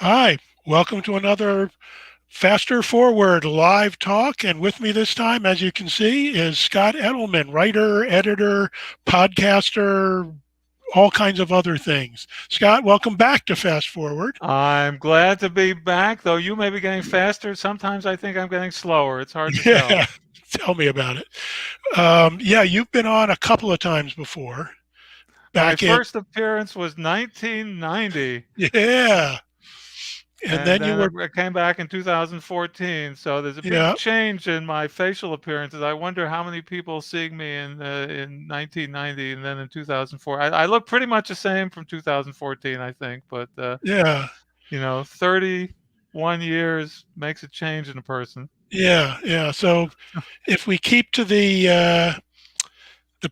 Hi, welcome to another Faster Forward live talk. And with me this time, as you can see, is Scott Edelman, writer, editor, podcaster, all kinds of other things. Scott, welcome back to Fast Forward. I'm glad to be back, though you may be getting faster. Sometimes I think I'm getting slower. It's hard to tell. Yeah, tell me about it. Yeah, you've been on a couple of times before. My Back in, first appearance was 1990, yeah, and and then you then were, I came back in 2014. So there's a big yeah, change in my facial appearances. I wonder how many people seeing me in 1990 and then in 2004. I look pretty much the same from 2014, I think, but yeah, 31 years makes a change in a person. yeah. So if we keep to the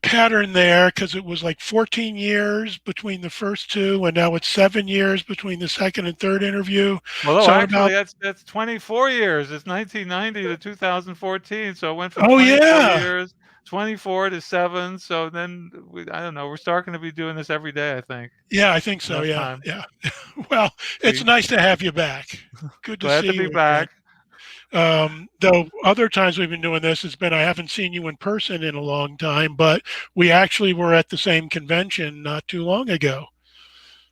pattern there, because it was like 14 years between the first two, and now it's 7 years between the second and third interview. Although So actually about, that's 24 years. It's 1990 to 2014, so it went from oh 24 yeah, years, 24 to 7. So then I don't know. We're starting to be doing this every day. I think yeah, I think so. enough Yeah, time. yeah. Well, it's We nice to have you back. Good to glad see to be you again. back. Though other times we've been doing this, it's been I haven't seen you in person in a long time, but we actually were at the same convention not too long ago.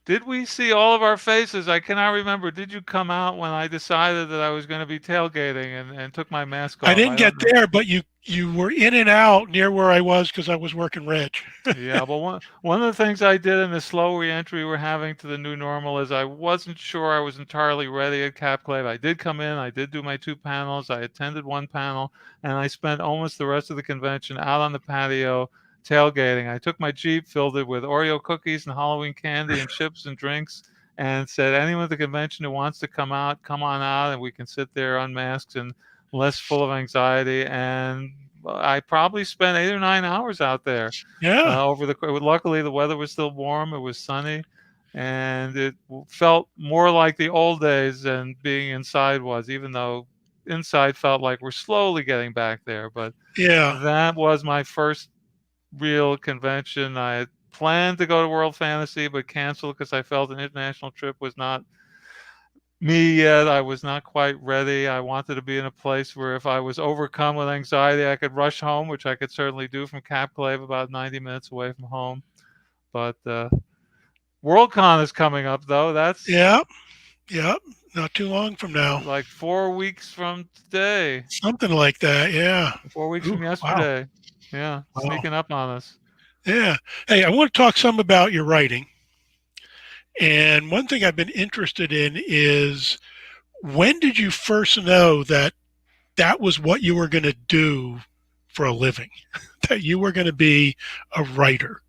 Did we see all of our faces? I cannot remember. Did you come out when I decided that I was going to be tailgating and took my mask I off? didn't I get don't know. there, but you were in and out near where I was because I was working Reg. Yeah, but one of the things I did in the slow reentry we're having to the new normal is I wasn't sure I was entirely ready at Capclave. I did come in, I did do my two panels, I attended one panel, and I spent almost the rest of the convention out on the patio tailgating. I took my Jeep, filled it with Oreo cookies and Halloween candy and chips and drinks, and said, anyone at the convention who wants to come out, come on out, and we can sit there unmasked and less full of anxiety. And I probably spent 8 or 9 hours out there Yeah, over the. Luckily, the weather was still warm. It was sunny, and it felt more like the old days than being inside was. Even though inside felt like we're slowly getting back there, but yeah. that was my first real convention. I had planned to go to World Fantasy, but canceled because I felt an international trip was not me yet. I was not quite ready. I wanted to be in a place where if I was overcome with anxiety, I could rush home, which I could certainly do from Capclave, about 90 minutes away from home. But Worldcon is coming up, though. That's Yeah, yeah, not too long from now. like 4 weeks from today, Something like that, yeah. 4 weeks Ooh, from wow, yesterday. Yeah, wow. sneaking up on us. Yeah. Hey, I want to talk some about your writing. And one thing I've been interested in is when did you first know that that was what you were going to do for a living? That you were going to be a writer?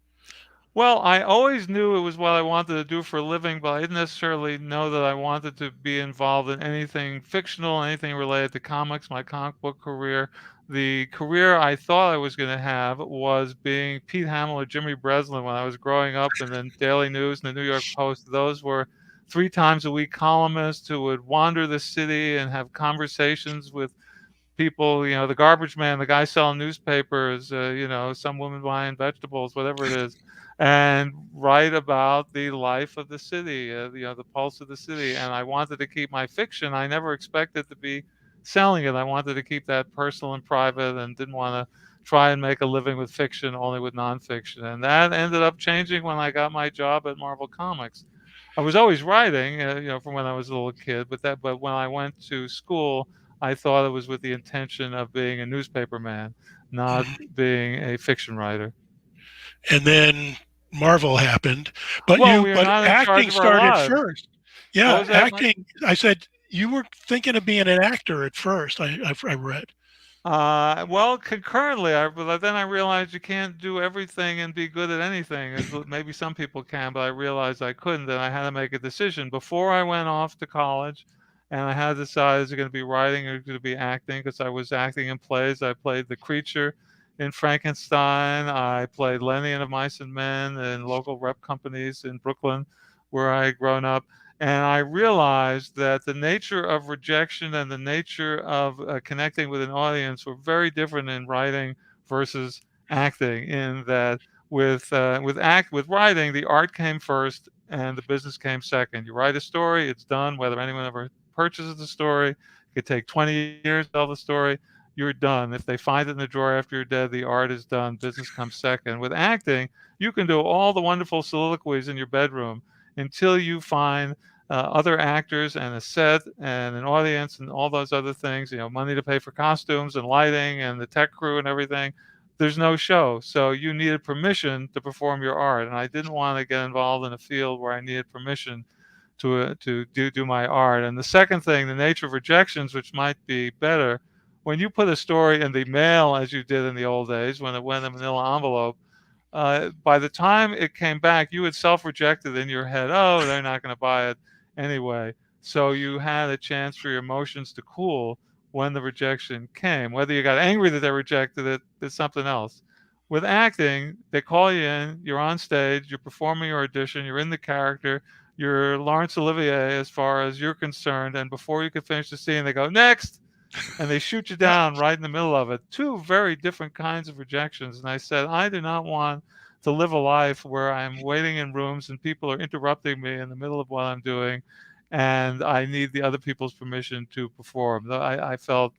Well, I always knew it was what I wanted to do for a living, but I didn't necessarily know that I wanted to be involved in anything fictional, anything related to comics, my comic book career. The career I thought I was going to have was being Pete Hamill or Jimmy Breslin when I was growing up in the Daily News and the New York Post. Those were 3 times a week columnists who would wander the city and have conversations with people, the garbage man, the guy selling newspapers, some woman buying vegetables, whatever it is, and write about the life of the city, the pulse of the city. And I wanted to keep my fiction. I never expected to be selling it. I wanted to keep that personal and private and didn't want to try and make a living with fiction, only with nonfiction. And that ended up changing when I got my job at Marvel Comics. I was always writing, from when I was a little kid, but when I went to school, I thought it was with the intention of being a newspaper man, not Mhm. being a fiction writer. And then Marvel happened, but Well, you we are but not in charge acting of our started lives. first. What Yeah, was that, Mike? acting. I said you were thinking of being an actor at first. I read. Well, concurrently, but then I realized you can't do everything and be good at anything. Maybe some people can, but I realized I couldn't, and I had to make a decision before I went off to college. And I had to decide, is it going to be writing or going to be acting? Because I was acting in plays. I played the creature in Frankenstein. I played Lenny in Of Mice and Men in local rep companies in Brooklyn, where I had grown up. And I realized that the nature of rejection and the nature of connecting with an audience were very different in writing versus acting. In that, with writing, the art came first, and the business came second. You write a story, it's done, whether anyone ever purchases the story. It could take 20 years to tell the story. You're done. If they find it in the drawer after you're dead, the art is done. Business comes second. With acting, you can do all the wonderful soliloquies in your bedroom until you find other actors and a set and an audience and all those other things, money to pay for costumes and lighting and the tech crew and everything. There's no show. So you needed permission to perform your art. And I didn't want to get involved in a field where I needed permission to do my art. And the second thing, the nature of rejections, which might be better, when you put a story in the mail, as you did in the old days, when it went in a manila envelope, by the time it came back, you had self-rejected in your head, oh, they're not going to buy it anyway. So you had a chance for your emotions to cool when the rejection came. Whether you got angry that they rejected it is something else. With acting, they call you in, you're on stage, you're performing your audition, you're in the character, you're Laurence Olivier as far as you're concerned, and before you can finish the scene, they go, next! And they shoot you Yeah, down right in the middle of it. Two very different kinds of rejections. And I said, I do not want to live a life where I'm waiting in rooms and people are interrupting me in the middle of what I'm doing, and I need the other people's permission to perform. I felt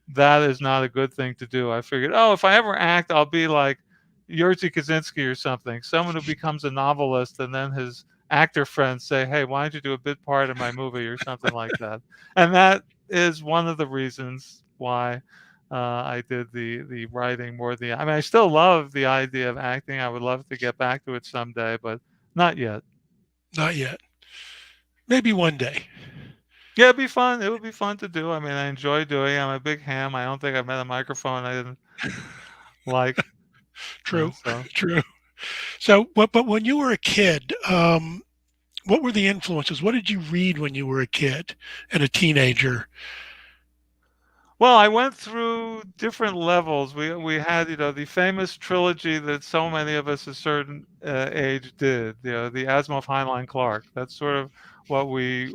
that is not a good thing to do. I figured, oh, if I ever act, I'll be like Jerzy Kaczynski or something, someone who becomes a novelist, and then his actor friends say, hey, why don't you do a bit part in my movie or something like that. And that is one of the reasons why I did the writing more than. I mean, I still love the idea of acting. I would love to get back to it someday, but not yet. not yet. Maybe one day. Yeah, it'd be fun. It would be fun to do. I mean, I enjoy doing it. I'm a big ham. I don't think I've met a microphone I didn't like. True, So true. So, but when you were a kid, what were the influences? What did you read when you were a kid and a teenager? well, I went through different levels. We had, the famous trilogy that so many of us a certain age did. The Asimov, Heinlein, Clark. That's sort of what we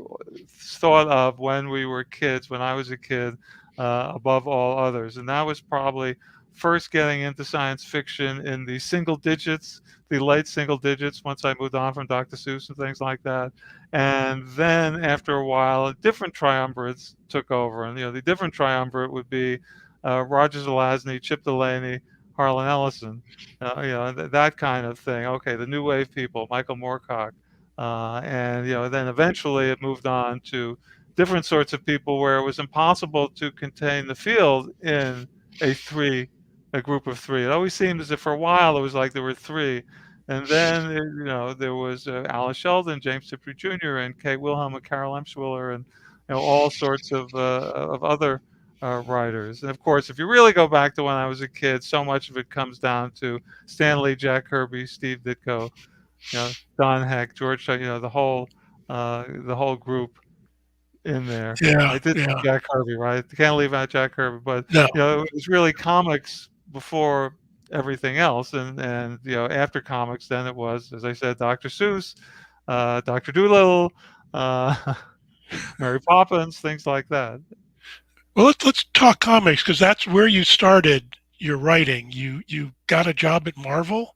thought of when we were kids. When I was a kid, above all others, and that was probably first getting into science fiction in the single digits, the late single digits. Once I moved on from Dr. Seuss and things like that. And then after a while, different triumvirates took over. And, the different triumvirate would be Roger Zelazny, Chip Delaney, Harlan Ellison, that kind of thing. Okay, the new wave people, Michael Moorcock. And, then eventually it moved on to different sorts of people where it was impossible to contain the field in a three, a group of three. It always seemed as if for a while it was like there were three. And then, there was Alice Sheldon, James Tiptree Jr., and Kate Wilhelm and Carol Emshwiller, and all sorts of other writers. And of course, if you really go back to when I was a kid, so much of it comes down to Stan Lee, Jack Kirby, Steve Ditko, Don Heck, George, the whole group in there. Yeah, I did say yeah. Jack Kirby, right? Can't leave out Jack Kirby, but No. it was really comics before everything else, and after comics, then it was, as I said, Dr. Seuss, Dr. Dolittle, uh, Mary Poppins, things like that. Well, let's talk comics because that's where you started your writing. You got a job at Marvel,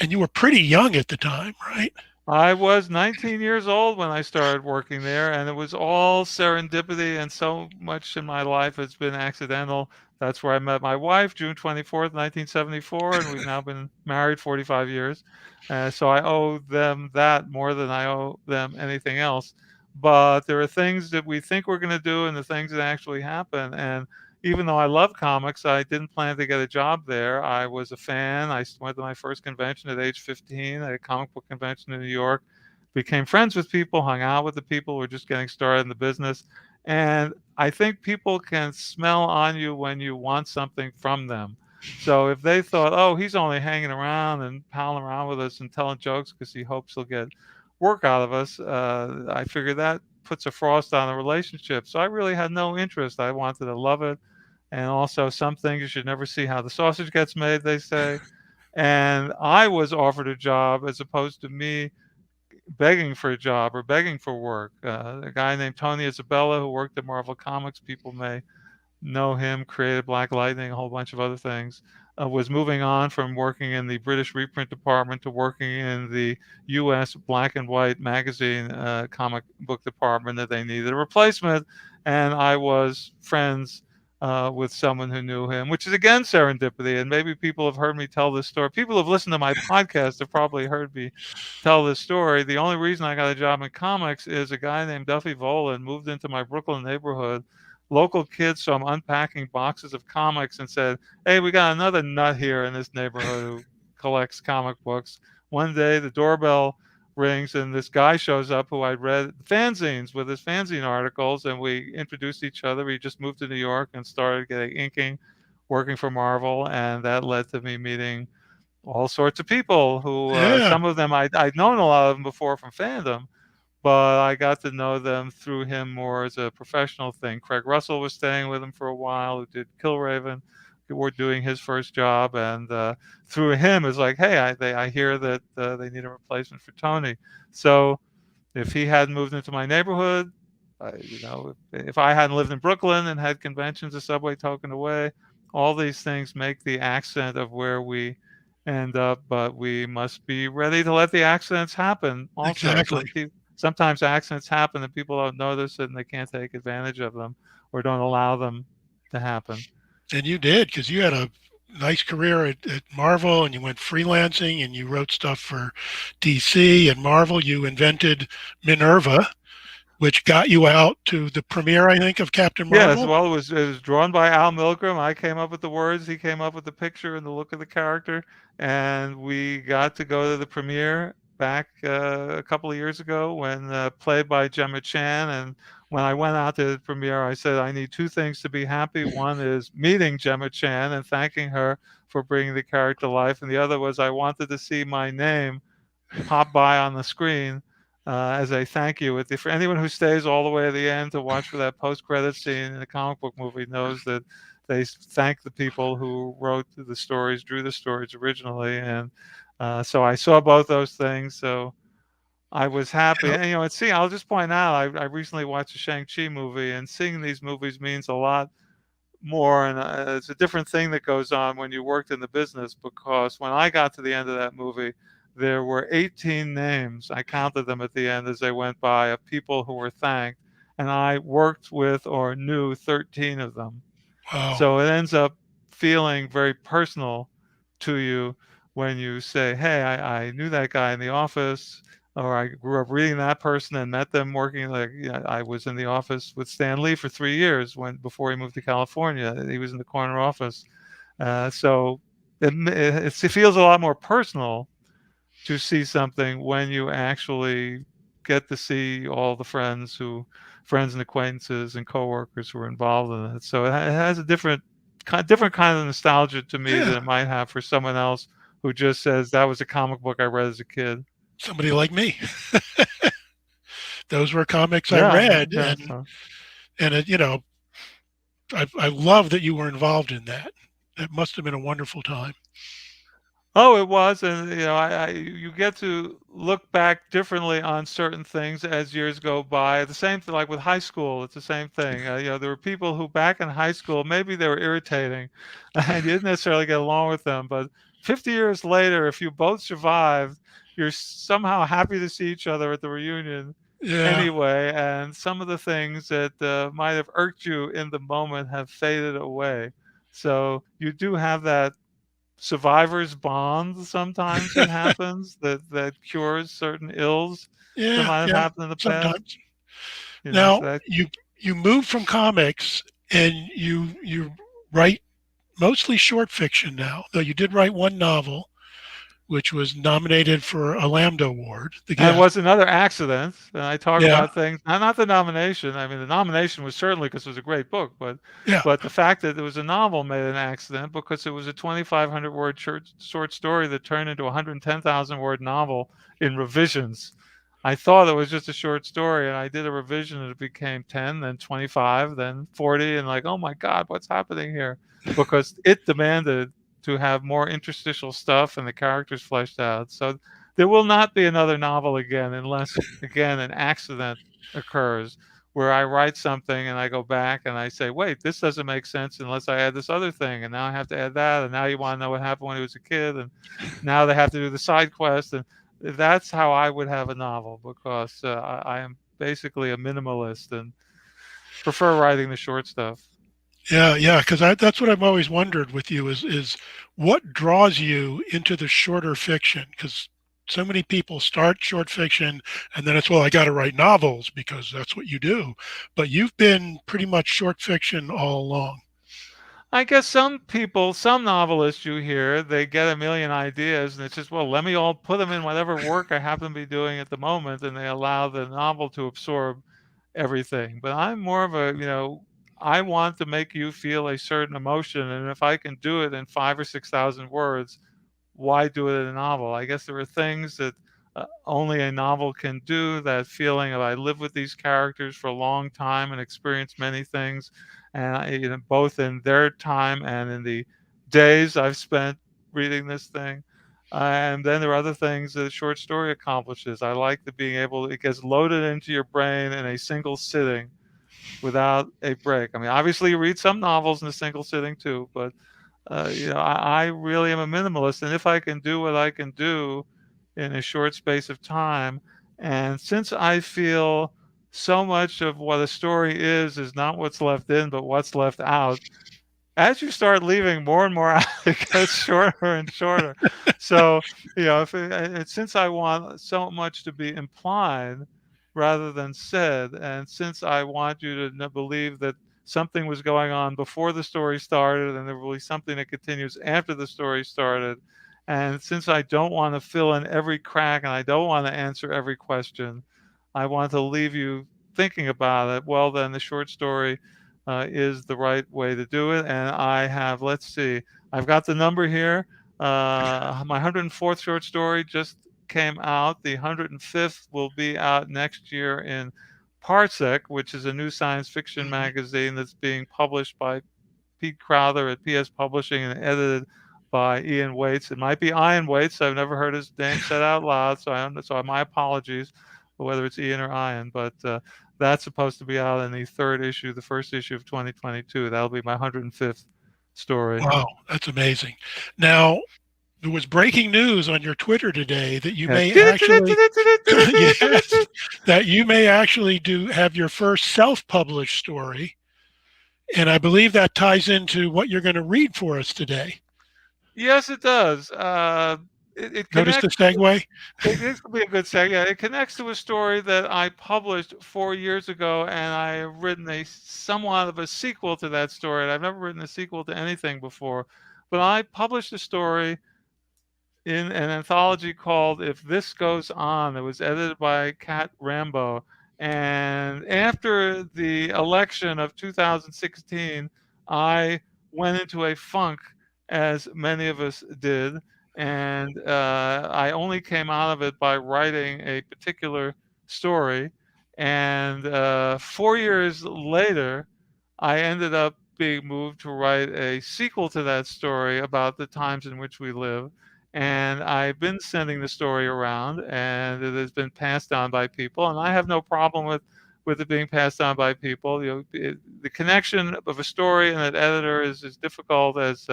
and you were pretty young at the time, right? I was 19 years old when I started working there, and it was all serendipity, and so much in my life has been accidental. That's where I met my wife, June 24th, 1974, and we've now been married 45 years. So I owe them that more than I owe them anything else. But there are things that we think we're going to do and the things that actually happen. And even though I love comics, I didn't plan to get a job there. I was a fan. I went to my first convention at age 15, at a comic book convention in New York, became friends with people, hung out with the people who were just getting started in the business. And I think people can smell on you when you want something from them. So if they thought, oh, he's only hanging around and palling around with us and telling jokes because he hopes he'll get work out of us, I figured that puts a frost on the relationship. So I really had no interest. I wanted to love it. And also, some things you should never see how the sausage gets made, they say. And I was offered a job as opposed to me begging for a job or begging for work. A guy named Tony Isabella, who worked at Marvel Comics, people may know him, created Black Lightning, a whole bunch of other things. was moving on from working in the British reprint department to working in the U.S. black and white magazine comic book department, that they needed a replacement, and I was friends with someone who knew him, which is again serendipity. And maybe people have heard me tell this story. People who have listened to my podcast have probably heard me tell this story. The only reason I got a job in comics is a guy named Duffy Volan moved into my Brooklyn neighborhood. Local kids saw him unpacking boxes of comics and said, "Hey, we got another nut here in this neighborhood who collects comic books." One day the doorbell rings and this guy shows up who I'd read fanzines with his fanzine articles, and we introduced each other. He just moved to New York and started getting inking, working for Marvel, and that led to me meeting all sorts of people who Yeah, some of them I'd known a lot of them before from fandom, but I got to know them through him more as a professional thing. Craig Russell was staying with him for a while, who did Killraven. Who were doing his first job, and through him, it's like, hey, I hear that they need a replacement for Tony. So if he hadn't moved into my neighborhood, if I hadn't lived in Brooklyn and had conventions, a subway token away, all these things make the accent of where we end up. But we must be ready to let the accidents happen. Also, exactly. sometimes accidents happen and people don't notice it and they can't take advantage of them or don't allow them to happen. And you did because you had a nice career at Marvel and you went freelancing and you wrote stuff for DC and Marvel. You invented Minerva, which got you out to the premiere, I think, of Captain Yes, Marvel. well, it was drawn by Al Milgrom. I came up with the words. He came up with the picture and the look of the character, and we got to go to the premiere back a couple of years ago when played by Gemma Chan. And when I went out to the premiere, I said I need two things to be happy. One is meeting Gemma Chan and thanking her for bringing the character to life, and the other was I wanted to see my name pop by on the screen as a thank you. For anyone who stays all the way to the end to watch for that post-credit scene in a comic book movie knows that they thank the people who wrote the stories, drew the stories originally, and so I saw both those things. So I was happy. Yep. And I'll just point out, I recently watched a Shang-Chi movie, and seeing these movies means a lot more, and it's a different thing that goes on when you worked in the business, because when I got to the end of that movie, there were 18 names. I counted them at the end as they went by, of people who were thanked, and I worked with or knew 13 of them. Wow. So it ends up feeling very personal to you when you say, "Hey, I knew that guy in the office," or "I grew up reading that person and met them working." Like, I was in the office with Stan Lee for 3 years before he moved to California. He was in the corner office, so it feels a lot more personal to see something when you actually get to see all the friends and acquaintances and coworkers who are involved in it. So it has a different kind of nostalgia to me than Yeah. it might have for someone else who just says that was a comic book I read as a kid. Somebody like me. Those were comics I Yeah, read, yeah. and So. I love that you were involved in that. It must have been a wonderful time. Oh, it was, and you get to look back differently on certain things as years go by. The same thing, like with high school, it's the same thing. There were people who back in high school maybe they were irritating, and you didn't necessarily get along with them. But 50 years later, if you both survived, you're somehow happy to see each other at the reunion Yeah, anyway. And some of the things that might have irked you in the moment have faded away. So you do have that survivor's bond sometimes that happens that cures certain ills that yeah, might have yeah. happened in the past. Sometimes. So Now that. you move from comics and you write mostly short fiction now, though you did write one novel, which was nominated for a Lambda Award. The And it Guest. was another accident, and I talk Yeah, about things not the nomination. I mean, the nomination was certainly because it was a great book, yeah, but the fact that it was a novel made an accident because it was a 2,500 word short story that turned into a 110,000 word novel in revisions. I thought it was just a short story, and I did a revision, and it became 10, then 25, then 40, and like, oh my God, what's happening here? Because it demanded to have more interstitial stuff and the characters fleshed out. So there will not be another novel again unless, again, an accident occurs. where I write something and I go back and I say, wait, this doesn't make sense unless I add this other thing, and now I have to add that, and now you want to know what happened when he was a kid, and now they have to do the side quest, and that's how I would have a novel, because I am basically a minimalist and prefer writing the short stuff. Yeah, yeah, because that's what I've always wondered with you is what draws you into the shorter fiction? Because so many people start short fiction and then it's, well, I got to write novels because that's what you do. But you've been pretty much short fiction all along. I guess some people, some novelists you hear, they get a million ideas and it's just, well, let me all put them in whatever work I happen to be doing at the moment, and they allow the novel to absorb everything. But I'm more of a, I want to make you feel a certain emotion, and if I can do it in 5 or 6,000 words, why do it in a novel? I guess there are things that only a novel can do. That feeling of I live with these characters for a long time and experience many things, and both in their time and in the days I've spent reading this thing. And then there are other things that a short story accomplishes. I like the being able, it gets loaded into your brain in a single sitting without a break. I mean, obviously, you read some novels in a single sitting too, but I really am a minimalist, and if I can do what I can do in a short space of time, and since I feel so much of what a story is not what's left in, but what's left out, as you start leaving more and more out, it gets shorter and shorter. So, if since I want so much to be implied rather than said, and since I want you to believe that something was going on before the story started, and there will be something that continues after the story started, and since I don't want to fill in every crack and I don't want to answer every question, I want to leave you thinking about it. Well, then the short story is the right way to do it. And I have, let's see, I've got the number here. My 104th short story just came out. The 105th will be out next year in Parsec, which is a new science fiction Mhm. magazine that's being published by Pete Crowther at PS Publishing and edited by Ian Waits. It might be Ian Waits. I've never heard his name said out loud, so my apologies for whether it's Ian or Ian. But that's supposed to be out in the third issue, the first issue of 2022. That'll be my 105th story. Wow, that's amazing. Now, there was breaking news on your Twitter today that you Yeah. may actually, yes, that you may actually do have your first self-published story. And I believe that ties into what you're going to read for us today. Yes, it does. It Notice the connects. segue? This could be a good segue. Yeah, it connects to a story that I published 4 years ago, and I have written a somewhat of a sequel to that story. And I've never written a sequel to anything before, but I published a story in an anthology called "If This Goes On." It was edited by Kat Rambo, and after the election of 2016, I went into a funk, as many of us did, and I only came out of it by writing a particular story. And 4 years later, I ended up being moved to write a sequel to that story about the times in which we live, and I've been sending the story around, and it has been passed on by people, and I have no problem with it being passed on by people. The connection of a story and an editor is as difficult as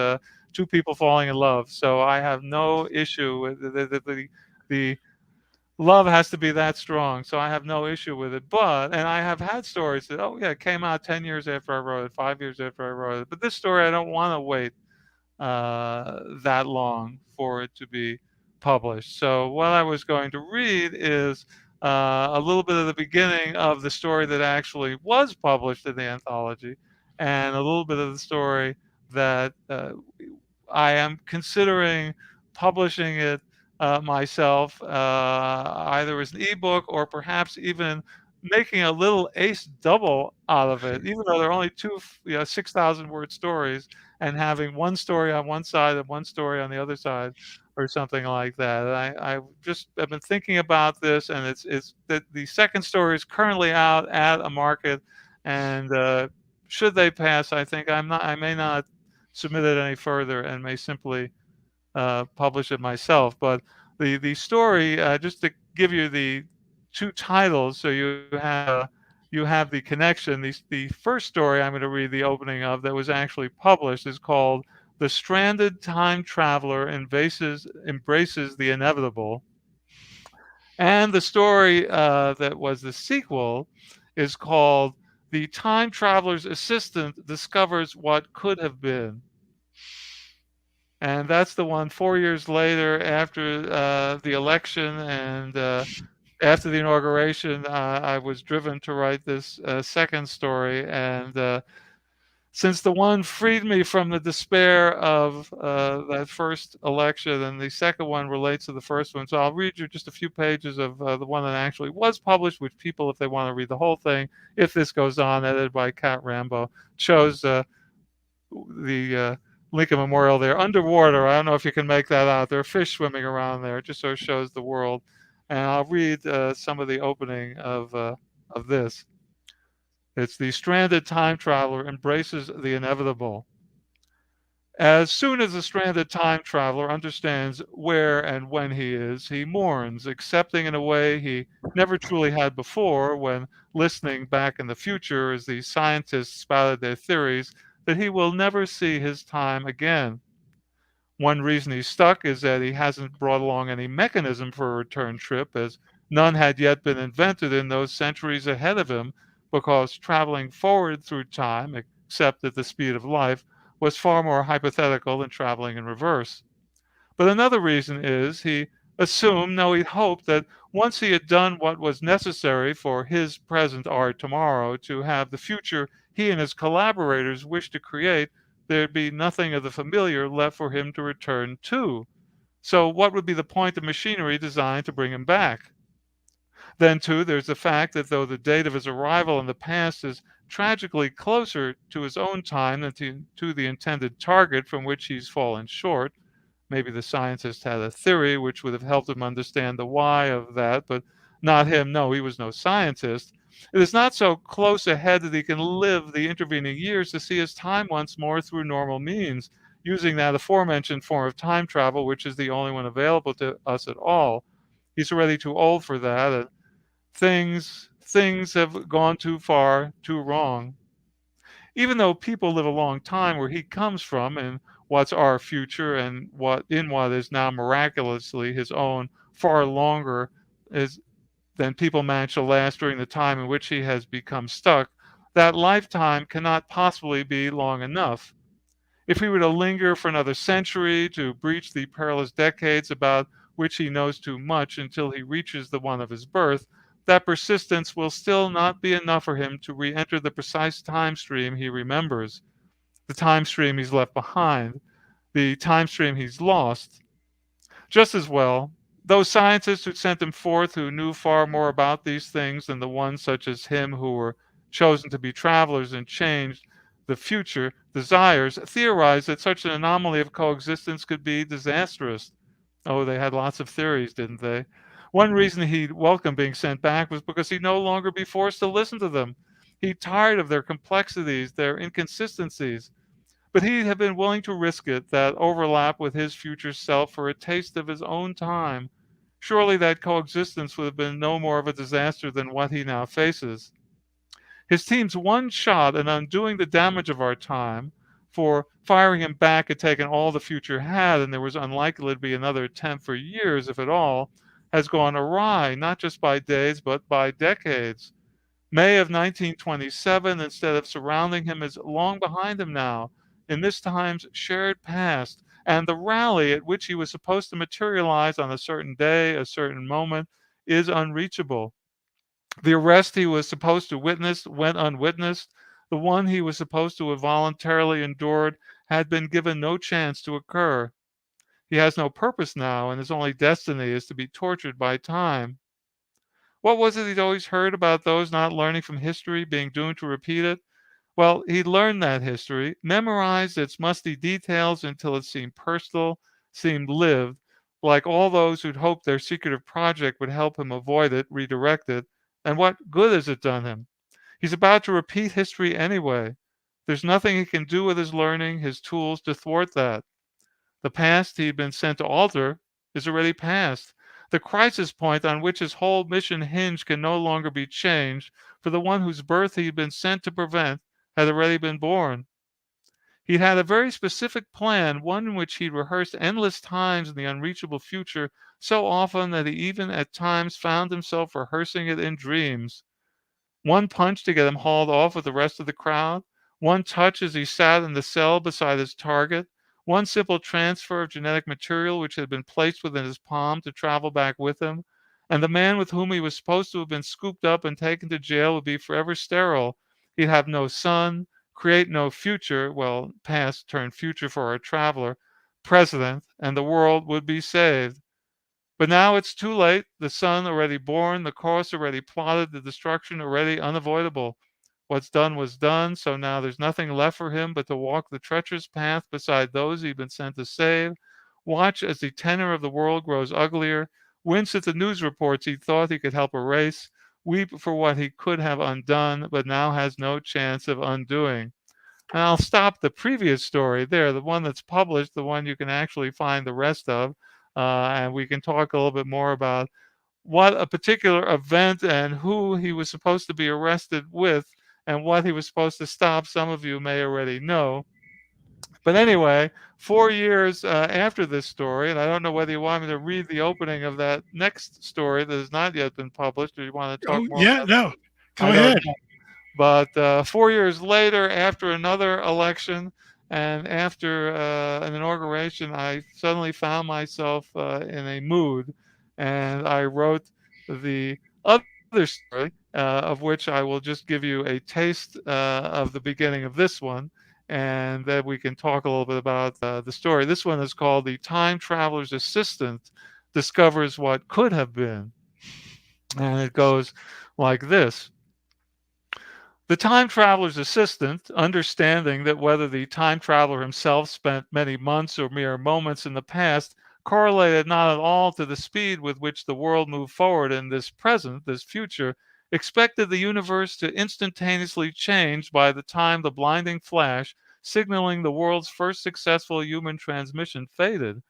two people falling in love. So I have no issue with the love has to be that strong. So I have no issue with it. But and I have had stories that, oh yeah, it came out 10 years after I wrote it, 5 years after I wrote it. But this story, I don't want to wait that long for it to be published. So what I was going to read is a little bit of the beginning of the story that actually was published in the anthology, and a little bit of the story that I am considering publishing it myself, either as an ebook or perhaps even making a little ace double out of it, even though there are only two, 6,000 word stories, and having one story on one side and one story on the other side, or something like that. And I've been thinking about this, and it's that the second story is currently out at a market, and should they pass, I may not submit it any further and may simply publish it myself. But the story, just to give you the two titles, so you have you have the connection. The first story I'm going to read the opening of that was actually published is called "The Stranded Time Traveler Embraces the Inevitable." And the story that was the sequel is called "The Time Traveler's Assistant Discovers What Could Have Been." And that's the one 4 years later after the election and after the inauguration. I was driven to write this second story. And since the one freed me from the despair of that first election, and the second one relates to the first one. So I'll read you just a few pages of the one that actually was published, which people, if they want to read the whole thing, if this goes on, edited by Cat Rambo, chose the Lincoln Memorial there underwater. I don't know if you can make that out. There are fish swimming around there. It just sort of shows the world. And I'll read some of the opening of this. It's "The Stranded Time Traveler Embraces the Inevitable." As soon as the stranded time traveler understands where and when he is, he mourns, accepting in a way he never truly had before when listening back in the future as the scientists spouted their theories that he will never see his time again. One reason he's stuck is that he hasn't brought along any mechanism for a return trip, as none had yet been invented in those centuries ahead of him, because traveling forward through time, except at the speed of life, was far more hypothetical than traveling in reverse. But another reason is he assumed, no, he'd hoped that once he had done what was necessary for his present art tomorrow to have the future he and his collaborators wished to create, there'd be nothing of the familiar left for him to return to. So, what would be the point of machinery designed to bring him back? Then, too, there's the fact that though the date of his arrival in the past is tragically closer to his own time than to the intended target from which he's fallen short. Maybe the scientist had a theory which would have helped him understand the why of that, but not him. No, he was no scientist. It is not so close ahead that he can live the intervening years to see his time once more through normal means, using that aforementioned form of time travel, which is the only one available to us at all. He's already too old for that, and things have gone too far, too wrong. Even though people live a long time where he comes from and what's our future and what is now miraculously his own far longer is than people manage to last during the time in which he has become stuck, that lifetime cannot possibly be long enough. If he were to linger for another century to breach the perilous decades about which he knows too much until he reaches the one of his birth, that persistence will still not be enough for him to re enter the precise time stream he remembers, the time stream he's left behind, the time stream he's lost. Just as well, those scientists who sent him forth, who knew far more about these things than the ones such as him who were chosen to be travelers and changed the future desires, theorized that such an anomaly of coexistence could be disastrous. Oh, they had lots of theories, didn't they? One reason he welcomed being sent back was because he'd no longer be forced to listen to them. He tired of their complexities, their inconsistencies. But he had been willing to risk it, that overlap with his future self, for a taste of his own time. Surely that coexistence would have been no more of a disaster than what he now faces. His team's one shot at undoing the damage of our time, for firing him back had taken all the future had, and there was unlikely to be another attempt for years, if at all, has gone awry, not just by days, but by decades. May of 1927, instead of surrounding him, is long behind him now, in this time's shared past, and the rally at which he was supposed to materialize on a certain day, a certain moment, is unreachable. The arrest he was supposed to witness went unwitnessed. The one he was supposed to have voluntarily endured had been given no chance to occur. He has no purpose now, and his only destiny is to be tortured by time. What was it he'd always heard about those not learning from history being doomed to repeat it? Well, he learned that history, memorized its musty details until it seemed personal, seemed lived, like all those who'd hoped their secretive project would help him avoid it, redirect it. And what good has it done him? He's about to repeat history anyway. There's nothing he can do with his learning, his tools to thwart that. The past he'd been sent to alter is already past. The crisis point on which his whole mission hinged can no longer be changed, for the one whose birth he had been sent to prevent had already been born. He'd had a very specific plan, one in which he'd rehearsed endless times in the unreachable future, so often that he even at times found himself rehearsing it in dreams. One punch to get him hauled off with the rest of the crowd, one touch as he sat in the cell beside his target, one simple transfer of genetic material which had been placed within his palm to travel back with him, and the man with whom he was supposed to have been scooped up and taken to jail would be forever sterile. He'd have no son, create no future, well, past turned future for our traveler, president, and the world would be saved. But now it's too late. The son already born, the course already plotted, the destruction already unavoidable. What's done was done, so now there's nothing left for him but to walk the treacherous path beside those he'd been sent to save, watch as the tenor of the world grows uglier, wince at the news reports he thought he could help erase, weep for what he could have undone, but now has no chance of undoing. And I'll stop the previous story there, the one that's published, the one you can actually find the rest of, and we can talk a little bit more about what a particular event and who he was supposed to be arrested with and what he was supposed to stop. Some of you may already know. But anyway, 4 years after this story, and I don't know whether you want me to read the opening of that next story that has not yet been published, or you want to talk Oh, more yeah, about no. that. Go I don't ahead. know. But 4 years later, after another election and after an inauguration, I suddenly found myself in a mood, and I wrote the other story, of which I will just give you a taste of the beginning of this one, and then we can talk a little bit about the story. This one is called "The Time Traveler's Assistant Discovers What Could Have Been," and it goes like this. The time traveler's assistant, understanding that whether the time traveler himself spent many months or mere moments in the past correlated not at all to the speed with which the world moved forward in this present, this future, expected the universe to instantaneously change by the time the blinding flash signaling the world's first successful human transmission faded.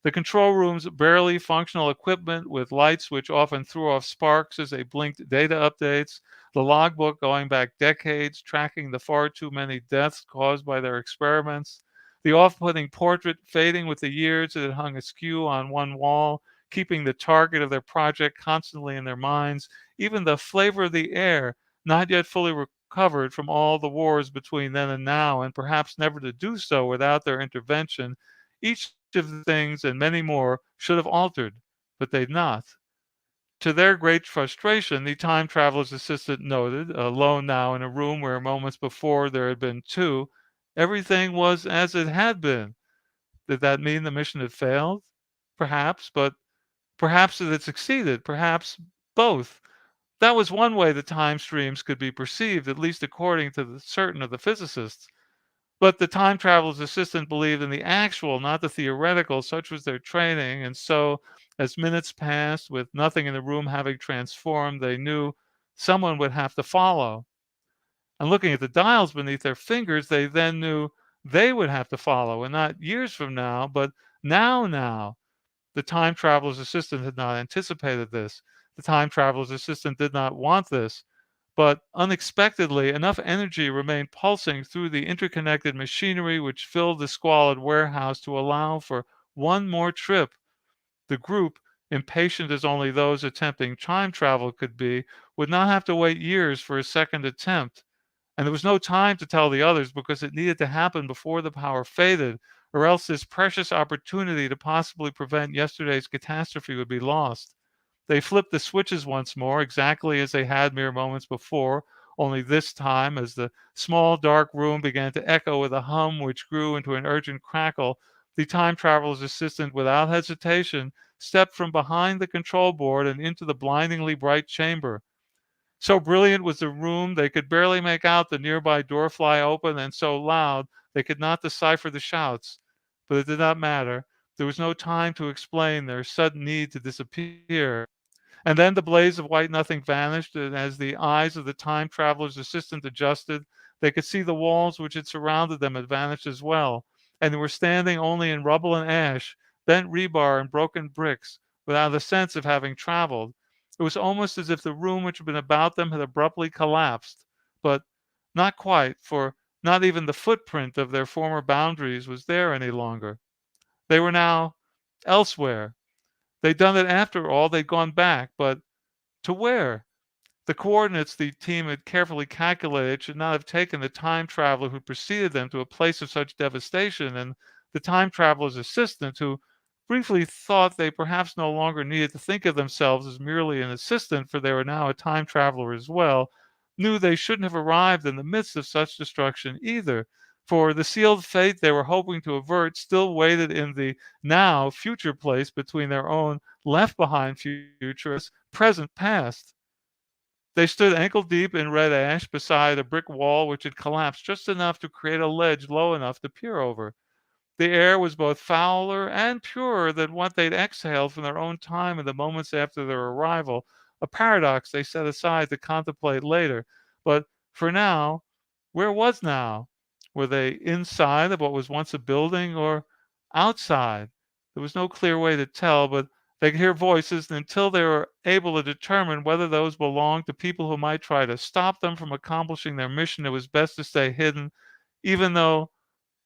The control room's barely functional equipment with lights which often threw off sparks as they blinked data updates, the logbook going back decades tracking the far too many deaths caused by their experiments, the off-putting portrait fading with the years that had hung askew on one wall, keeping the target of their project constantly in their minds, even the flavor of the air, not yet fully recovered from all the wars between then and now, and perhaps never to do so without their intervention, each of the things and many more should have altered, but they'd not. To their great frustration, the time traveler's assistant noted, alone now in a room where moments before there had been two, everything was as it had been. Did that mean the mission had failed? Perhaps, but perhaps it had succeeded, perhaps both. That was one way the time streams could be perceived, at least according to certain of the physicists. But the time traveler's assistant believed in the actual, not the theoretical, such was their training, and so, as minutes passed, with nothing in the room having transformed, they knew someone would have to follow. And looking at the dials beneath their fingers, they then knew they would have to follow, and not years from now, but now. The time traveler's assistant had not anticipated this. The time traveler's assistant did not want this. But unexpectedly, enough energy remained pulsing through the interconnected machinery which filled the squalid warehouse to allow for one more trip. The group, impatient as only those attempting time travel could be, would not have to wait years for a second attempt. And there was no time to tell the others because it needed to happen before the power faded, or else this precious opportunity to possibly prevent yesterday's catastrophe would be lost. They flipped the switches once more, exactly as they had mere moments before, only this time, as the small dark room began to echo with a hum which grew into an urgent crackle, the time traveler's assistant, without hesitation, stepped from behind the control board and into the blindingly bright chamber. So brilliant was the room they could barely make out the nearby door fly open, and so loud they could not decipher the shouts. But it did not matter. There was no time to explain their sudden need to disappear. And then the blaze of white nothing vanished, and as the eyes of the time traveler's assistant adjusted, they could see the walls which had surrounded them had vanished as well, and they were standing only in rubble and ash, bent rebar and broken bricks, without a sense of having traveled. It was almost as if the room which had been about them had abruptly collapsed, but not quite, for not even the footprint of their former boundaries was there any longer. They were now elsewhere. They'd done it after all, they'd gone back, but to where? The coordinates the team had carefully calculated should not have taken the time traveler who preceded them to a place of such devastation, and the time traveler's assistant, who briefly thought they perhaps no longer needed to think of themselves as merely an assistant, for they were now a time traveler as well, knew they shouldn't have arrived in the midst of such destruction either, for the sealed fate they were hoping to avert still waited in the now future place between their own left behind future and present past. They stood ankle deep in red ash beside a brick wall which had collapsed just enough to create a ledge low enough to peer over. The air was both fouler and purer than what they'd exhaled from their own time in the moments after their arrival, a paradox they set aside to contemplate later. But for now, where was now? Were they inside of what was once a building or outside? There was no clear way to tell, but they could hear voices, and until they were able to determine whether those belonged to people who might try to stop them from accomplishing their mission, it was best to stay hidden, even though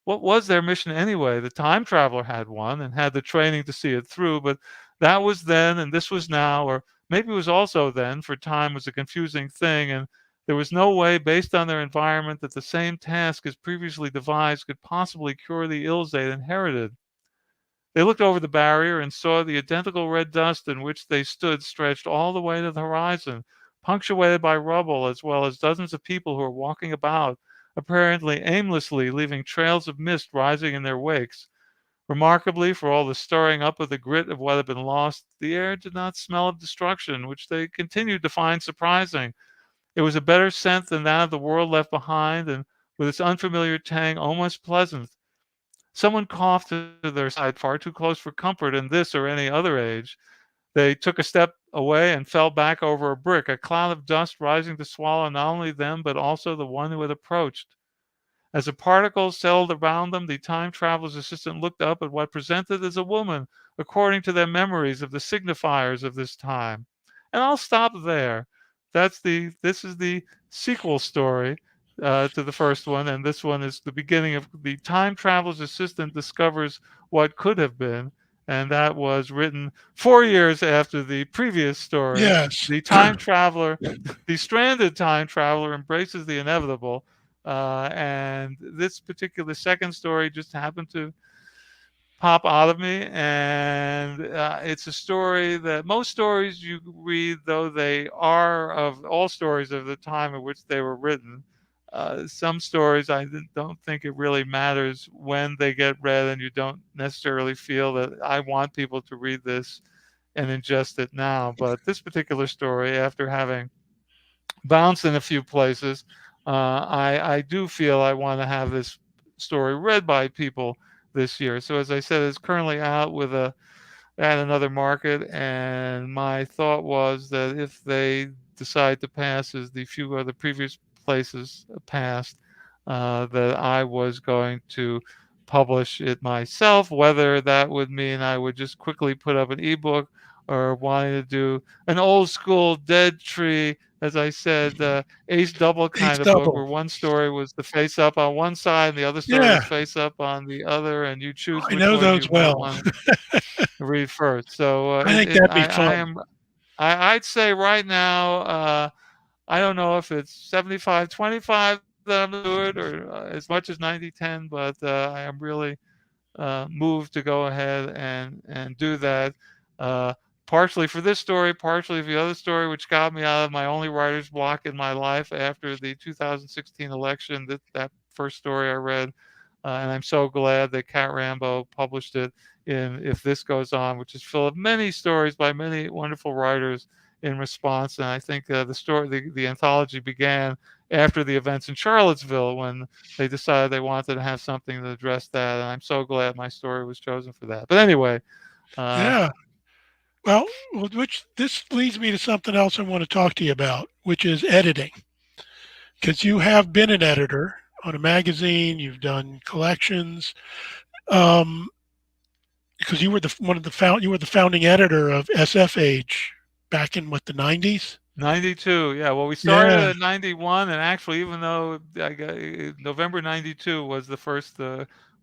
what was their mission anyway? The time traveler had one and had the training to see it through, but that was then and this was now, or maybe it was also then, for time was a confusing thing, and there was no way, based on their environment, that the same task as previously devised could possibly cure the ills they'd inherited. They looked over the barrier and saw the identical red dust in which they stood stretched all the way to the horizon, punctuated by rubble, as well as dozens of people who were walking about, apparently aimlessly, leaving trails of mist rising in their wakes. Remarkably, for all the stirring up of the grit of what had been lost, the air did not smell of destruction, which they continued to find surprising. It was a better scent than that of the world left behind, and with its unfamiliar tang almost pleasant. Someone coughed to their side, far too close for comfort in this or any other age. They took a step away and fell back over a brick, a cloud of dust rising to swallow not only them but also the one who had approached. As the particles settled around them, the time traveler's assistant looked up at what presented as a woman, according to their memories of the signifiers of this time. And I'll stop there. This is the sequel story to the first one, and this one is the beginning of the time traveler's assistant discovers what could have been, and that was written 4 years after the previous story. Yes. The time traveler, the stranded time traveler, embraces the inevitable, and this particular second story just happened to pop out of me. And it's a story that most stories you read, though they are of all stories of the time in which they were written, some stories don't think it really matters when they get read, and you don't necessarily feel that I want people to read this and ingest it now. But this particular story, after having bounced in a few places, I do feel I want to have this story read by people this year. So as I said, it's currently out with a at another market, and my thought was that if they decide to pass as the few other previous places passed, that I was going to publish it myself. Whether that would mean I would just quickly put up an ebook, or wanting to do an old school dead tree, as I said, ace double Ace kind of book, double. where one story was the face up on one side and the other story Yeah, was face up on the other, and you choose I which know one you those might well. want to read first. So I think that'd be I fun. am I'd say right now, I don't know if it's 75-25 that I'm gonna do it, or as much as 90-10, but I am really moved to go ahead and do that. Uh, Partially for this story, partially for the other story, which got me out of my only writer's block in my life after the 2016 election. That first story I read, and I'm so glad that Cat Rambo published it in If This Goes On, which is full of many stories by many wonderful writers in response. And I think the anthology began after the events in Charlottesville, when they decided they wanted to have something to address that, and I'm so glad my story was chosen for that. But anyway, uh, Yeah. Well, which this leads me to something else I want to talk to you about, which is editing. Because you have been an editor on a magazine, you've done collections. Um, because you were you were the founding editor of SFH back in what, the 90s? 92, yeah. Well, we started Yeah, at 91, and actually, even though I got, November 92 was the first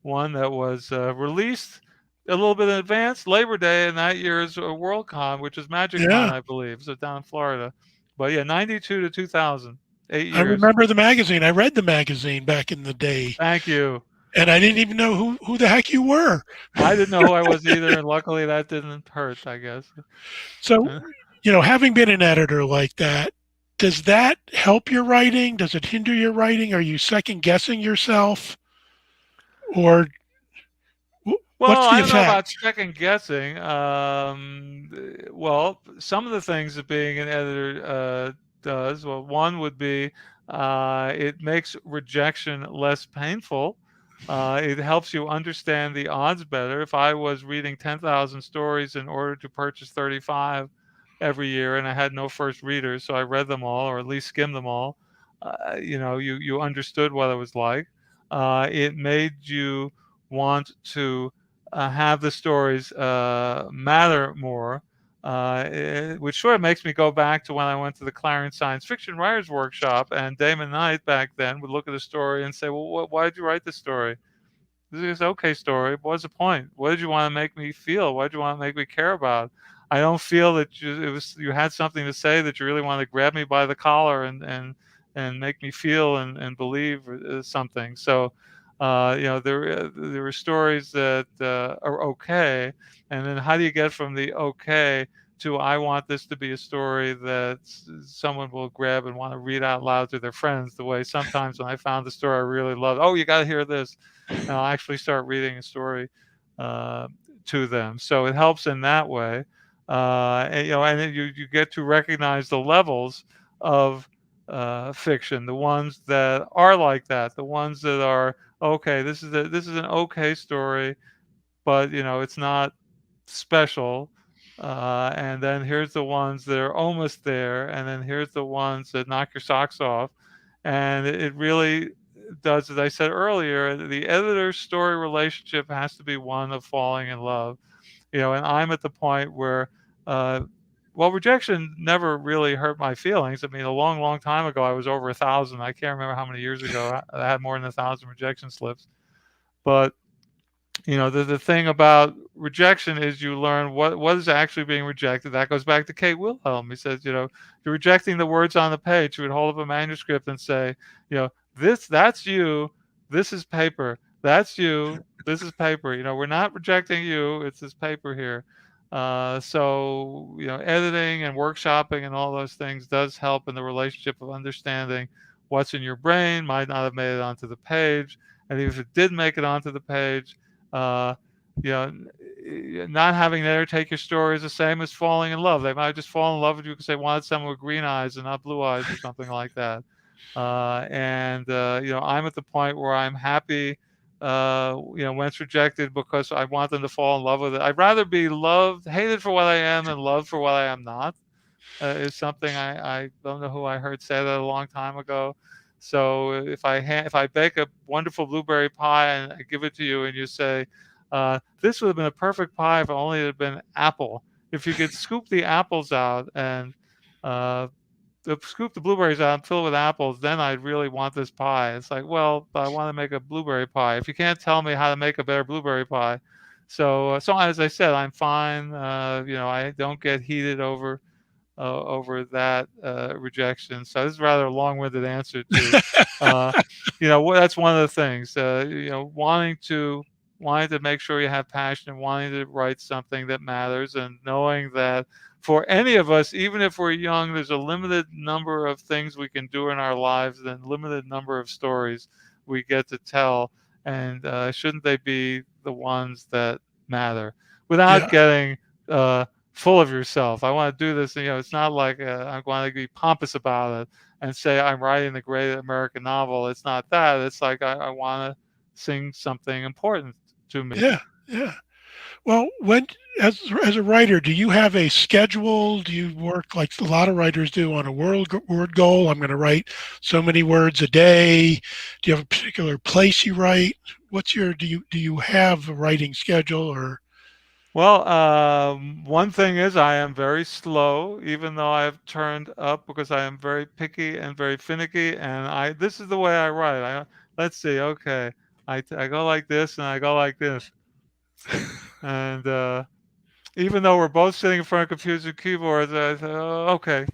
one that was released a little bit in advance, Labor Day, and that year's WorldCon, which is MagicCon, yeah. I believe, so down in Florida. But yeah, 92 to 2000, eight I years. remember the magazine. I read the magazine back in the day, Thank you. and I didn't even know who the heck you were. I didn't know who I was either, and luckily that didn't hurt, I guess. So, having been an editor like that, does that help your writing? Does it hinder your writing? Are you second guessing yourself, or Well, what's the I don't know effect? about second guessing. Well, some of the things that being an editor does, well, one would be it makes rejection less painful. It helps you understand the odds better. If I was reading 10,000 stories in order to purchase 35 every year and I had no first readers, so I read them all or at least skimmed them all, you understood what it was like. It made you want to have the stories matter more, which sort of makes me go back to when I went to the Clarence Science Fiction Writers Workshop, and Damon Knight back then would look at a story and say, "Well, why did you write this story? This is an okay story. But what's the point? What did you want to make me feel? What did you want to make me care about? I don't feel that you had something to say that you really want to grab me by the collar and make me feel and believe something." So, there were stories that are okay, and then how do you get from the okay to I want this to be a story that someone will grab and want to read out loud to their friends? The way sometimes when I found the story I really loved, oh, you got to hear this, and I'll actually start reading a story uh, to them. So it helps in that way, and then you get to recognize the levels of fiction, the ones that are like that, the ones that are okay. This is an okay story, but it's not special. And then here's the ones that are almost there, and then here's the ones that knock your socks off. And it really does, as I said earlier, the editor story relationship has to be one of falling in love. And I'm at the point where, uh, well, rejection never really hurt my feelings. I mean, a long, long time ago, I was over 1,000. I can't remember how many years ago I had more than 1,000 rejection slips. But the thing about rejection is you learn what is actually being rejected. That goes back to Kate Wilhelm. He says, you're rejecting the words on the page. You would hold up a manuscript and say, that's you. This is paper. That's you. This is paper. We're not rejecting you. It's this paper here. So, editing and workshopping and all those things does help in the relationship of understanding what's in your brain, might not have made it onto the page. And even if it did make it onto the page, uh, you know, not having an editor take your story is the same as falling in love. They might just fall in love with you because they wanted someone with green eyes and not blue eyes or something like that. I'm at the point where I'm happy, when it's rejected because I want them to fall in love with it. I'd rather be hated for what I am than loved for what I am not. Is something I don't know who I heard say that a long time ago. So if I bake a wonderful blueberry pie and I give it to you and you say, this would have been a perfect pie if only it had been apple. If you could scoop the apples out and uh, scoop the blueberries out and fill it with apples, then I'd really want this pie. It's like, well, I want to make a blueberry pie. If you can't tell me how to make a better blueberry pie, so as I said, I'm fine. I don't get heated over that rejection. So this is rather a long-winded answer to, uh, that's one of the things. Wanting to make sure you have passion and wanting to write something that matters, and knowing that for any of us, even if we're young, there's a limited number of things we can do in our lives and limited number of stories we get to tell, and shouldn't they be the ones that matter without Yeah, getting full of yourself. I want to do this. It's not like I want to be pompous about it and say I'm writing the great American novel. It's not that. It's like I want to sing something important to me. yeah, yeah. Well, as a writer, do you have a schedule? Do you work like a lot of writers do on a word goal? I'm going to write so many words a day. Do you have a particular place you write? Do you have a writing schedule or? Well, one thing is I am very slow, even though I've turned up because I am very picky and very finicky. And this is the way I write. Let's see. Okay, I go like this and I go like this, and even though we're both sitting in front of computers and keyboards, I say, oh, okay.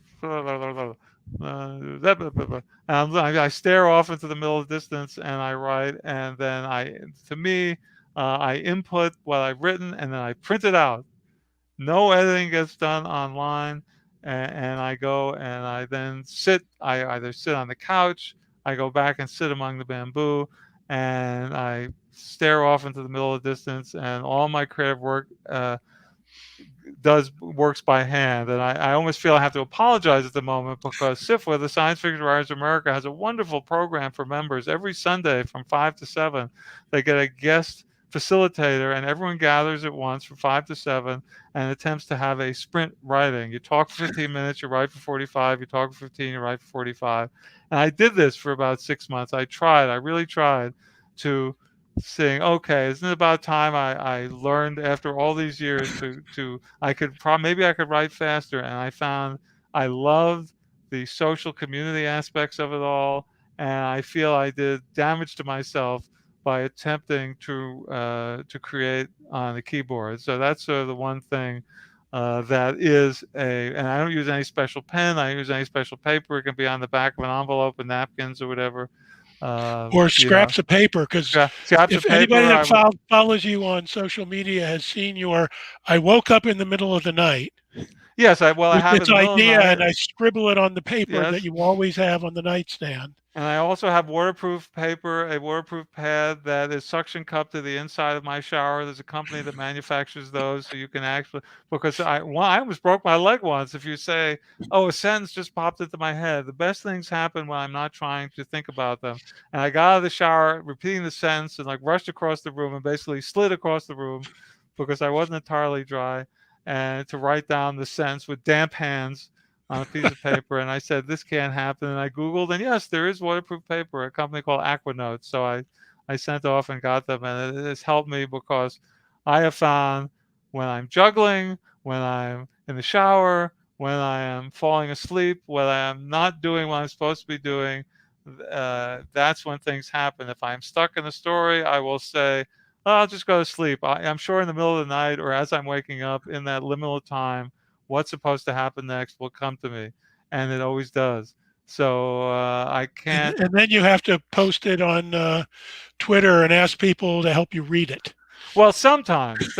I stare off into the middle of the distance and I write, and then to me, I input what I've written and then I print it out. No editing gets done online, and I go and I then sit. I either sit on the couch, I go back and sit among the bamboo, and I stare off into the middle of the distance, and all my creative work does works by hand. And I almost feel I have to apologize at the moment because SIFWA, the Science Fiction Writers of America, has a wonderful program for members every Sunday from 5 to 7. They get a guest facilitator, and everyone gathers at once from 5 to 7 and attempts to have a sprint writing. You talk for 15 minutes, you write for 45. You talk for 15, you write for 45. And I did this for about 6 months. I really tried to saying, okay, isn't it about time I learned after all these years to maybe I could write faster. And I found I loved the social community aspects of it all, and I feel I did damage to myself by attempting to create on the keyboard. So that's sort of the one thing that is and I don't use any special pen. I don't use any special paper. It can be on the back of an envelope and napkins or whatever. Or You know, scraps of paper, because scraps if of anybody paper. that follows you on social media has seen your "I woke up in the middle of the night Yes, I with have in this the middle of the idea night. and I scribble it on the paper" that Yes. you always have on the nightstand. And I also have waterproof paper, a waterproof pad that is suction cupped to the inside of my shower. There's a company that manufactures those, so you can actually, because I almost broke my leg once. If you say, "Oh, a sentence just popped into my head," the best things happen when I'm not trying to think about them. And I got out of the shower, repeating the sentence, and like rushed across the room and basically slid across the room because I wasn't entirely dry, and to write down the sentence with damp hands on a piece of paper, and I said, "This can't happen." And I Googled, and yes, there is waterproof paper, a company called Aquanotes. So I sent off and got them, and it has helped me because I have found when I'm juggling, when I'm in the shower, when I am falling asleep, when I am not doing what I'm supposed to be doing, that's when things happen. If I'm stuck in a story, I will say, "Oh, I'll just go to sleep." I'm sure in the middle of the night or as I'm waking up in that liminal time, what's supposed to happen next will come to me, and it always does. So I And can't. and then you have to post it on Twitter and ask people to help you read it. Well, sometimes.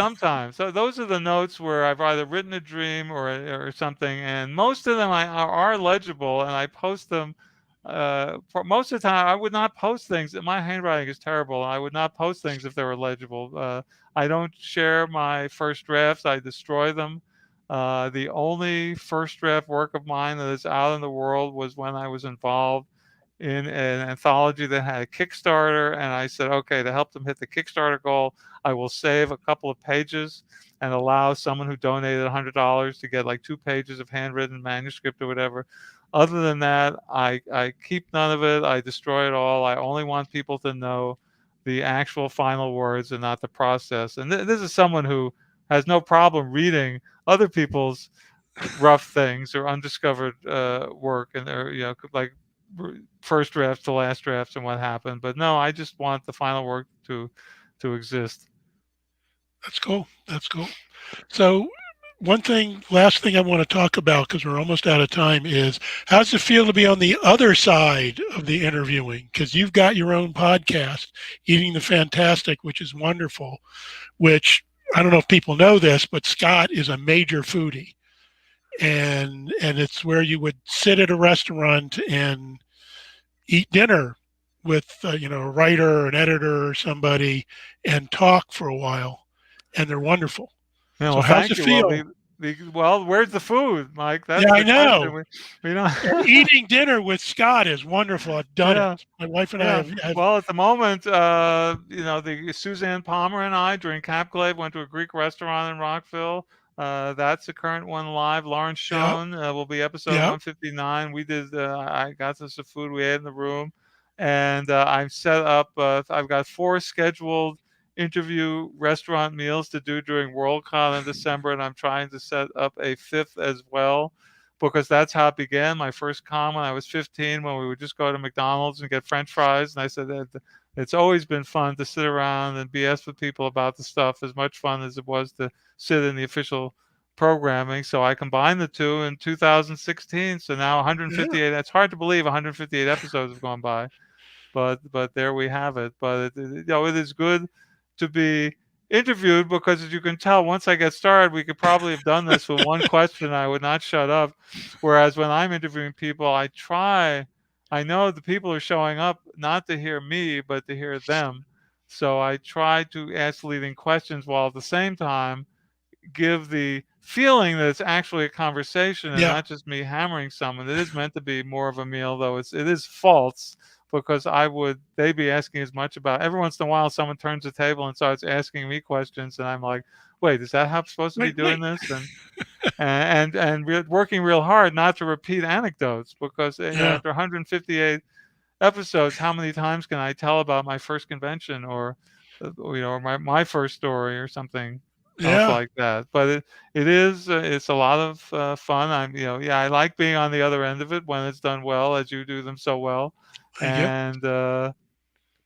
So those are the notes where I've either written a dream or something, and most of them are legible, and I post them. For most of the time, I would not post things. My handwriting is terrible. I would not post things if they were legible. I don't share my first drafts. I destroy them. The only first draft work of mine that is out in the world was when I was involved in an anthology that had a Kickstarter, and I said, okay, to help them hit the Kickstarter goal, I will save a couple of pages and allow someone who donated $100 to get like 2 pages of handwritten manuscript or whatever. Other than that, I keep none of it. I destroy it all. I only want people to know the actual final words and not the process. And this is someone who has no problem reading other people's rough things or undiscovered work, and or like first drafts to last drafts and what happened. But no, I just want the final work to exist. That's cool. That's cool. So, last thing I want to talk about because we're almost out of time is how's it feel to be on the other side of the interviewing? Because you've got your own podcast, Eating the Fantastic, which is wonderful. Which I don't know if people know this, but Scott is a major foodie, and it's where you would sit at a restaurant and eat dinner with a writer or an editor or somebody and talk for a while, and they're wonderful. Yeah, So well, how's thank it you. Well, feel? where's the food, Mike? Yeah, That's I the question. know. We don't. And eating dinner with Scott is wonderful. I've done Yeah. it. My wife and I Yeah. have Well, at the moment, the Suzanne Palmer and I during Capglade went to a Greek restaurant in Rockville. That's the current one live. Lawrence yeah, Schoen will be episode yeah. 159. We did. I got us some food we ate in the room, and I'm set up. I've got 4 scheduled interview restaurant meals to do during Worldcon in December, and I'm trying to set up a fifth as well, because that's how it began. My first con when I was 15, when we would just go to McDonald's and get French fries, and I said that it's always been fun to sit around and BS with people about the stuff, as much fun as it was to sit in the official programming. So I combined the two in 2016. So now Yeah. 158. That's hard to believe. 158 episodes have gone by, but there we have it. But it is good to be interviewed, because as you can tell, once I get started, we could probably have done this with one question. I would not shut up. Whereas when I'm interviewing people, I try. I know the people are showing up not to hear me, but to hear them. So I try to ask leading questions while at the same time give the feeling that it's actually a conversation and Yeah. not just me hammering someone. It is meant to be more of a meal, though it is false, because they'd be asking as much about. Every once in a while, someone turns the table and starts asking me questions, and I'm like, wait, is that how I'm supposed to be Wait, doing wait. this? Working real hard not to repeat anecdotes, because Yeah. after 158 episodes, how many times can I tell about my first convention, or my first story, or something else Yeah. like that? But it's a lot of fun. Yeah, I like being on the other end of it when it's done well, as you do them so well, Thank you. and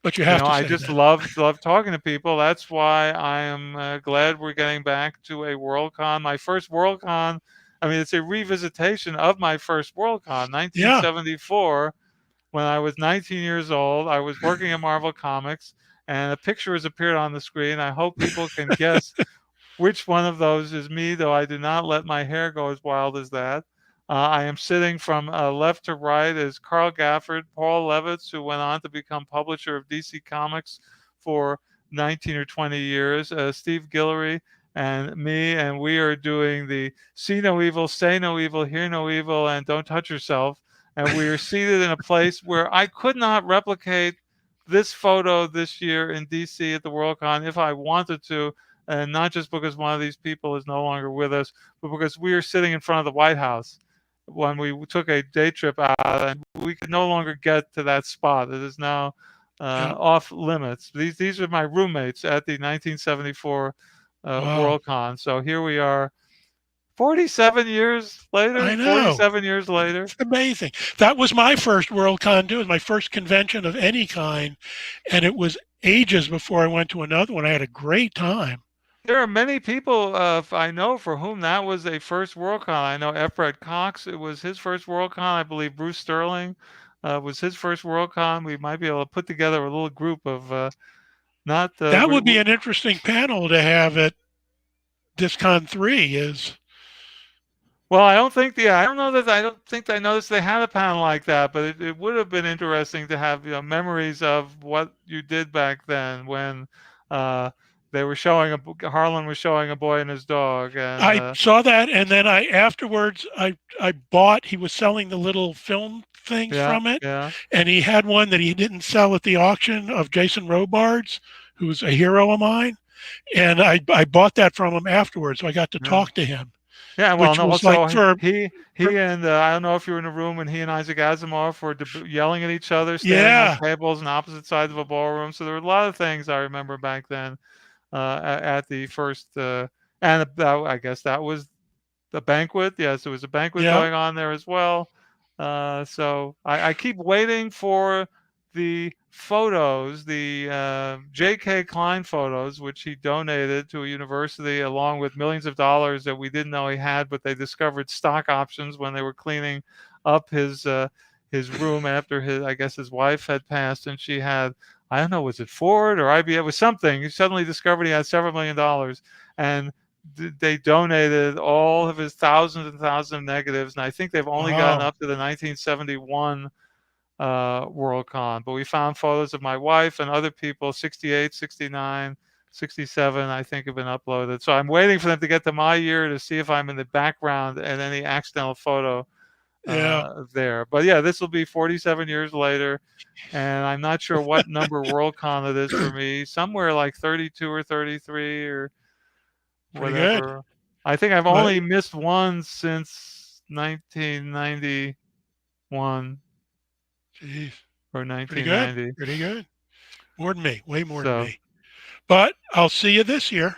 But you have to I say just that. love talking to people. That's why I am glad we're getting back to a Worldcon. My first Worldcon. I mean, it's a revisitation of my first Worldcon, Yeah. 1974, when I was 19 years old. I was working at Marvel Comics, and a picture has appeared on the screen. I hope people can guess which one of those is me, though I do not let my hair go as wild as that. I am sitting from left to right is Carl Gafford, Paul Levitz, who went on to become publisher of DC Comics for 19 or 20 years, Steve Guillory, and me, and we are doing the See No Evil, Say No Evil, Hear No Evil, and Don't Touch Yourself. And we are seated in a place where I could not replicate this photo this year in DC at the Worldcon if I wanted to, and not just because one of these people is no longer with us, but because we are sitting in front of the White House when we took a day trip out, and we could no longer get to that spot. It is now Yeah. off limits. These are my roommates at the 1974 Wow. Worldcon. So here we are, 47 years later. I know. 47 years later. It's amazing. That was my first Worldcon too. It was my first convention of any kind, and it was ages before I went to another one. I had a great time. There are many people I know for whom that was a first Worldcon. I know Everett Cox, it was his first Worldcon. I believe Bruce Sterling was his first Worldcon. We might be able to put together a little group of not. That would be an interesting panel to have at DisCon 3 is Well, I don't think. Yeah, I don't think I noticed they had a panel like that. But it would have been interesting to have memories of what you did back then when uh, they were showing Harlan was showing a boy and his dog, and I saw that, and then I afterwards I bought. He was selling the little film things yeah, from it, yeah, and he had one that he didn't sell at the auction of Jason Robards, who's a hero of mine, and I bought that from him afterwards. So I got to yeah. talk to him, Yeah, well, which no, was like also for he and I don't know if you were in the room when he and Isaac Asimov were yelling at each other, standing on yeah, tables on opposite sides of a ballroom. So there were a lot of things I remember back then at the first, I guess that was the banquet. Yes, there was a banquet yeah. going on there as well. So I keep waiting for the photos, the J.K. Klein photos, which he donated to a university along with millions of dollars that we didn't know he had, but they discovered stock options when they were cleaning up his room after I guess his wife had passed, and she had, I don't know, was it Ford or IBM? It was something. He suddenly discovered he had several million dollars, and they donated all of his thousands and thousands of negatives, and I think they've only gotten Wow, up to the 1971 Worldcon. But we found photos of my wife and other people, 68, 69, 67, I think, have been uploaded. So I'm waiting for them to get to my year to see if I'm in the background and any accidental photo yeah. there. But yeah, this will be 47 years later, and I'm not sure what number Worldcon it is for me. Somewhere like 32 or 33 or Pretty good. whatever. I think I've But only missed one since 1991 geez, or pretty good. 1990. Pretty good. More than me. Way more than So me. But I'll see you this year.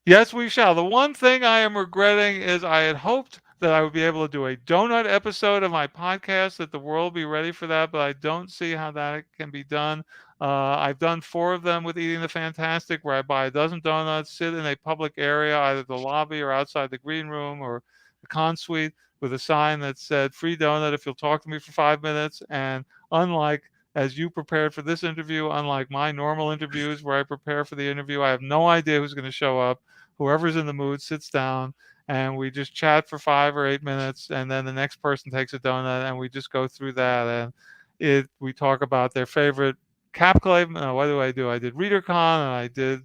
Yes, we shall. The one thing I am regretting is I had hoped that I would be able to do a donut episode of my podcast, that the world be ready for that, but I don't see how that can be done. I've done 4 of them with Eating the Fantastic, where I buy a dozen donuts, sit in a public area, either the lobby or outside the green room or the con suite, with a sign that said free donut if you'll talk to me for 5 minutes. And unlike as you prepared for this interview, unlike my normal interviews where I prepare for the interview, I have no idea who's going to show up. Whoever's in the mood sits down and we just chat for 5 or 8 minutes, and then the next person takes a donut and we just go through that, and we talk about their favorite Capclave. What do? I did ReaderCon, and I did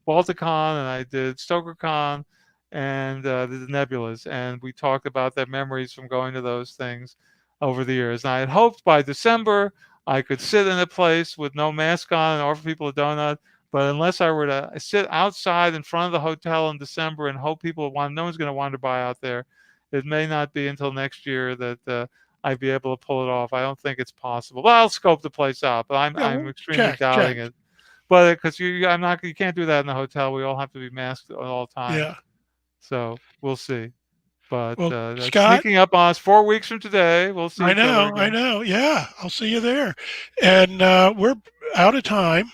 Balticon, and I did StokerCon, and the Nebulas, and we talked about their memories from going to those things over the years. And I had hoped by December I could sit in a place with no mask on and offer people a donut. But unless I were to sit outside in front of the hotel in December and hope people no one's going to wander by out there, it may not be until next year that I'd be able to pull it off. I don't think it's possible. But I'll scope the place out. But Yeah, I'm well, extremely check. doubting it. But because you can't do that in the hotel. We all have to be masked at all times. Yeah. So we'll see. But Well, that's Scott, sneaking up on us 4 weeks from today. We'll see I each other know, I again. know. Yeah, I'll see you there. And we're out of time.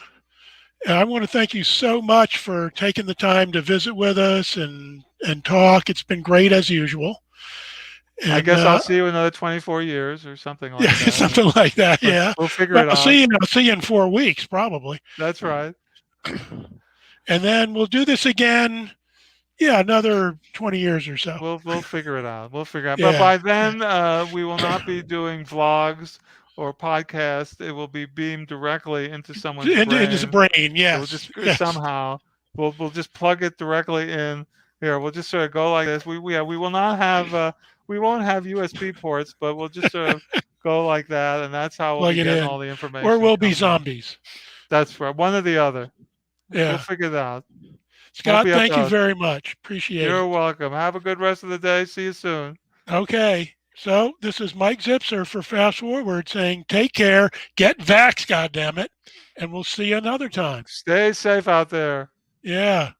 And I want to thank you so much for taking the time to visit with us and talk. It's been great as usual. I And guess I'll see you another 24 years or something yeah, like that. something like that. But Yeah. we'll figure Well, it out. I'll see you in 4 weeks probably. That's right. And then we'll do this again. Yeah, another 20 years or so. We'll figure it out. We'll figure it out. But Yeah. by then, we will not be doing vlogs or podcasts. It will be beamed directly into someone's Into the brain. brain. It will Yes. just Yes. somehow we'll just plug it directly in. Here, we'll just sort of go like this. We will not have we won't have USB ports, but we'll just sort of go like that, and that's how we'll Plug be it getting in. all the Or information we'll be coming in. zombies. That's right. One or the other. We'll Yeah. figure it out. Won't Scott, be up to thank you us. very much. Appreciate You're it. welcome. Have a good rest of the day. See you soon. Okay. So this is Mike Zipser for Fast Forward saying take care, get vaxxed, goddammit, and we'll see you another time. Stay safe out there. Yeah.